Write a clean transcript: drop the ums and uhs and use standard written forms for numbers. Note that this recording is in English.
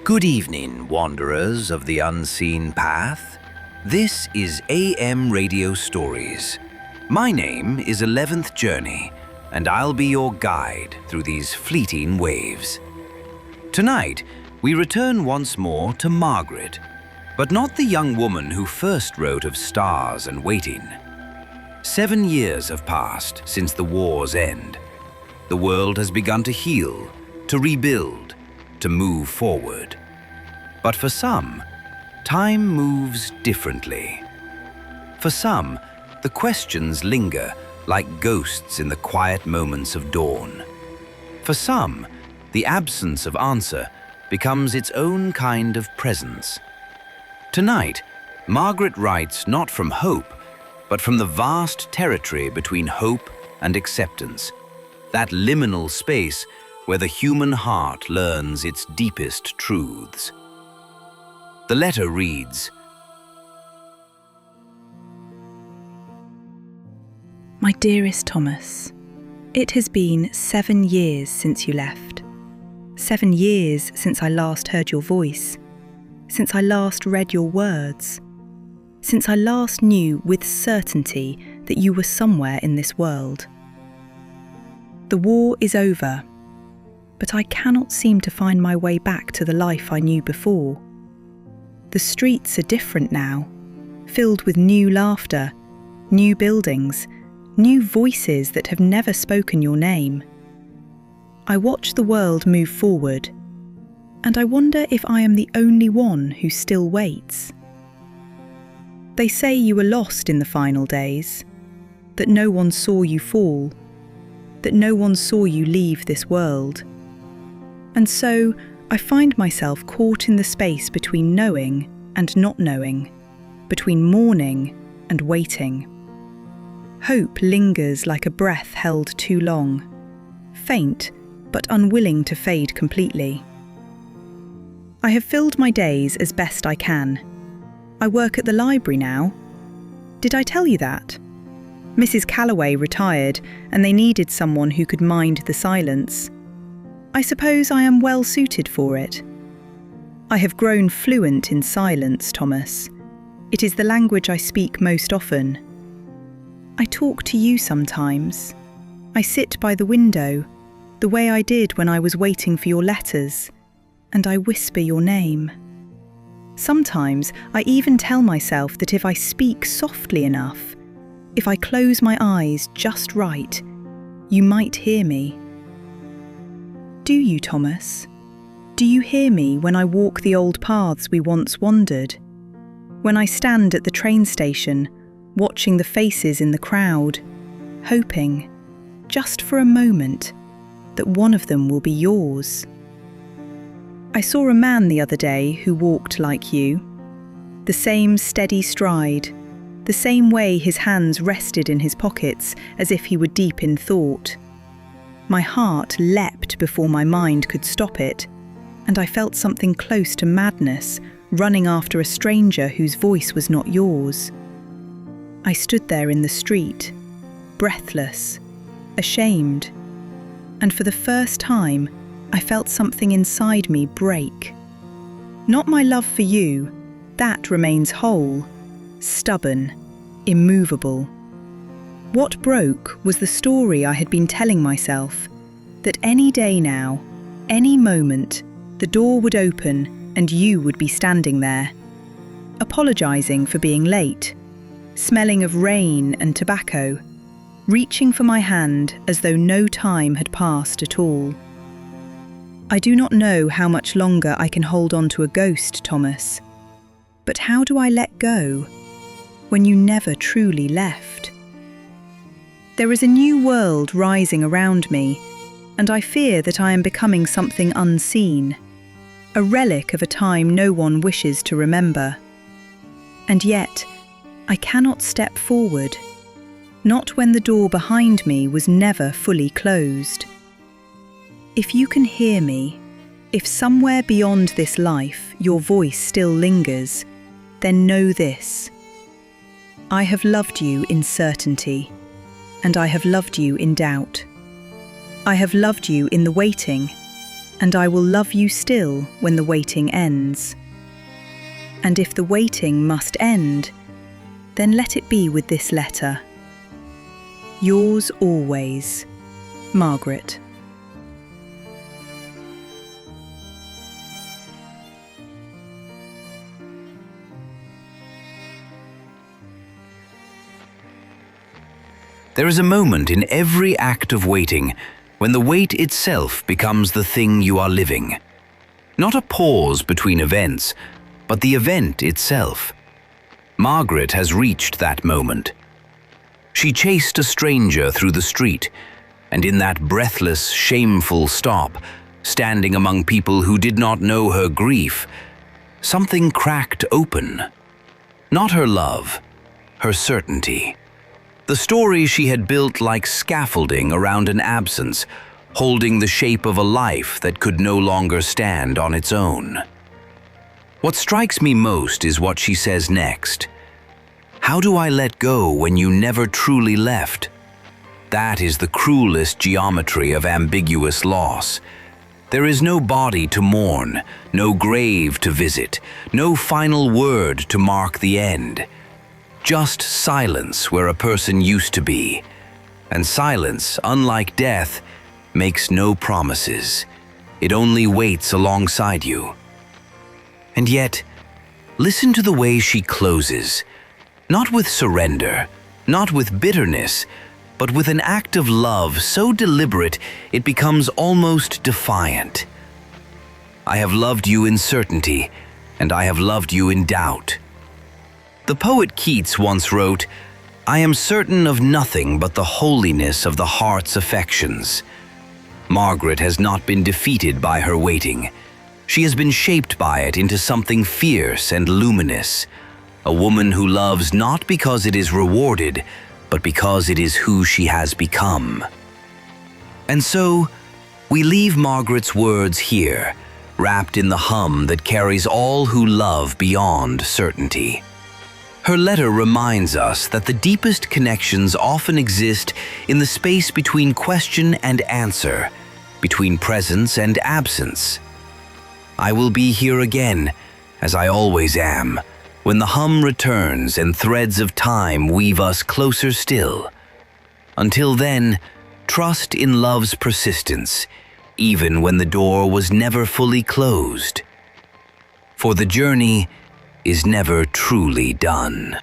Good evening, wanderers of the unseen path. This is AM Radio Stories. My name is 11th Journey, and I'll be your guide through these fleeting waves. Tonight, we return once more to Margaret, but not the young woman who first wrote of stars and waiting. 7 years have passed since the war's end. The world has begun to heal, to rebuild, to move forward. But for some, time moves differently. For some, the questions linger like ghosts in the quiet moments of dawn. For some, the absence of answer becomes its own kind of presence. Tonight, Margaret writes not from hope, but from the vast territory between hope and acceptance, that liminal space where the human heart learns its deepest truths. The letter reads, My dearest Thomas, it has been 7 years since you left. 7 years since I last heard your voice, since I last read your words, since I last knew with certainty that you were somewhere in this world. The war is over, but I cannot seem to find my way back to the life I knew before. The streets are different now, filled with new laughter, new buildings, new voices that have never spoken your name. I watch the world move forward, and I wonder if I am the only one who still waits. They say you were lost in the final days, that no one saw you fall, that no one saw you leave this world. And so I find myself caught in the space between knowing and not knowing, between mourning and waiting. Hope lingers like a breath held too long, faint but unwilling to fade completely. I have filled my days as best I can. I work at the library now. Did I tell you that? Mrs. Calloway retired, and they needed someone who could mind the silence. I suppose I am well suited for it. I have grown fluent in silence, Thomas. It is the language I speak most often. I talk to you sometimes. I sit by the window, the way I did when I was waiting for your letters, and I whisper your name. Sometimes I even tell myself that if I speak softly enough, if I close my eyes just right, you might hear me. Do you, Thomas? Do you hear me when I walk the old paths we once wandered? When I stand at the train station, watching the faces in the crowd, hoping, just for a moment, that one of them will be yours? I saw a man the other day who walked like you. The same steady stride, the same way his hands rested in his pockets as if he were deep in thought. My heart leapt before my mind could stop it, and I felt something close to madness running after a stranger whose voice was not yours. I stood there in the street, breathless, ashamed, and for the first time I felt something inside me break. Not my love for you, that remains whole, stubborn, immovable. What broke was the story I had been telling myself, that any day now, any moment, the door would open and you would be standing there, apologising for being late, smelling of rain and tobacco, reaching for my hand as though no time had passed at all. I do not know how much longer I can hold on to a ghost, Thomas, but how do I let go when you never truly left? There is a new world rising around me, and I fear that I am becoming something unseen, a relic of a time no one wishes to remember. And yet, I cannot step forward, not when the door behind me was never fully closed. If you can hear me, if somewhere beyond this life your voice still lingers, then know this: I have loved you in certainty, and I have loved you in doubt. I have loved you in the waiting, and I will love you still when the waiting ends. And if the waiting must end, then let it be with this letter. Yours always, Margaret. There is a moment in every act of waiting when the wait itself becomes the thing you are living. Not a pause between events, but the event itself. Margaret has reached that moment. She chased a stranger through the street, and in that breathless, shameful stop, standing among people who did not know her grief, something cracked open. Not her love, her certainty. The story she had built like scaffolding around an absence, holding the shape of a life that could no longer stand on its own. What strikes me most is what she says next. How do I let go when you never truly left? That is the cruelest geometry of ambiguous loss. There is no body to mourn, no grave to visit, no final word to mark the end. Just silence where a person used to be. And silence, unlike death, makes no promises. It only waits alongside you. And yet, listen to the way she closes. Not with surrender, not with bitterness, but with an act of love so deliberate it becomes almost defiant. I have loved you in certainty, and I have loved you in doubt. The poet Keats once wrote, "I am certain of nothing but the holiness of the heart's affections." Margaret has not been defeated by her waiting. She has been shaped by it into something fierce and luminous, a woman who loves not because it is rewarded, but because it is who she has become. And so, we leave Margaret's words here, wrapped in the hum that carries all who love beyond certainty. Her letter reminds us that the deepest connections often exist in the space between question and answer, between presence and absence. I will be here again, as I always am, when the hum returns and threads of time weave us closer still. Until then, trust in love's persistence, even when the door was never fully closed. For the journey is never truly done.